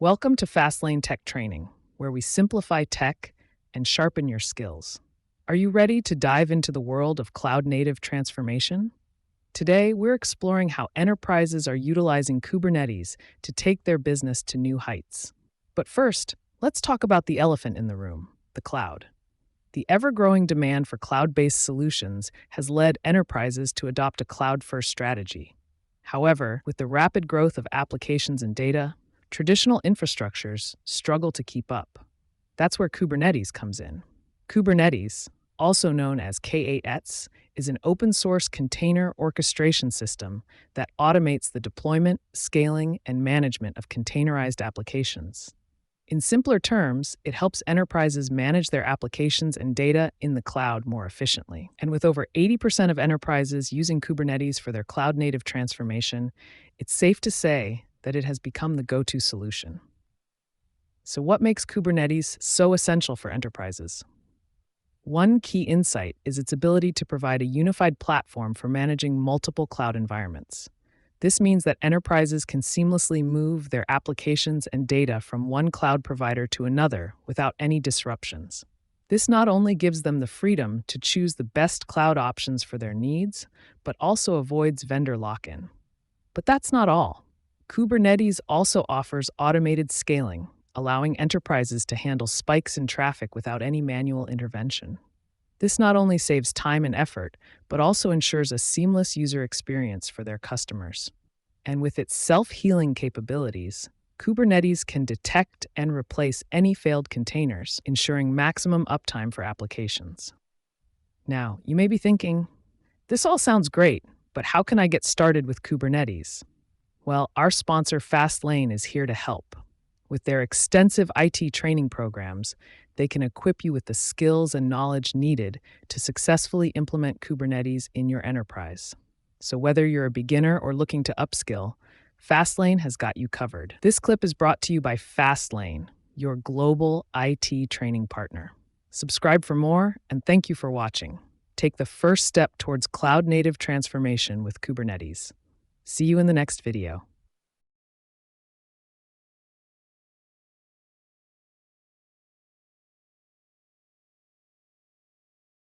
Welcome to Fastlane Tech Training, where we simplify tech and sharpen your skills. Are you ready to dive into the world of cloud-native transformation? Today, we're exploring how enterprises are utilizing Kubernetes to take their business to new heights. But first, let's talk about the elephant in the room, the cloud. The ever-growing demand for cloud-based solutions has led enterprises to adopt a cloud-first strategy. However, with the rapid growth of applications and data, traditional infrastructures struggle to keep up. That's where Kubernetes comes in. Kubernetes, also known as K8s, is an open-source container orchestration system that automates the deployment, scaling, and management of containerized applications. In simpler terms, it helps enterprises manage their applications and data in the cloud more efficiently. And with over 80% of enterprises using Kubernetes for their cloud-native transformation, it's safe to say that it has become the go-to solution. So what makes Kubernetes so essential for enterprises? One key insight is its ability to provide a unified platform for managing multiple cloud environments. This means that enterprises can seamlessly move their applications and data from one cloud provider to another without any disruptions. This not only gives them the freedom to choose the best cloud options for their needs, but also avoids vendor lock-in. But that's not all. Kubernetes also offers automated scaling, allowing enterprises to handle spikes in traffic without any manual intervention. This not only saves time and effort, but also ensures a seamless user experience for their customers. And with its self-healing capabilities, Kubernetes can detect and replace any failed containers, ensuring maximum uptime for applications. Now, you may be thinking, this all sounds great, but how can I get started with Kubernetes? Well, our sponsor Fastlane is here to help. With their extensive IT training programs, they can equip you with the skills and knowledge needed to successfully implement Kubernetes in your enterprise. So whether you're a beginner or looking to upskill, Fastlane has got you covered. This clip is brought to you by Fastlane, your global IT training partner. Subscribe for more, and thank you for watching. Take the first step towards cloud-native transformation with Kubernetes. See you in the next video.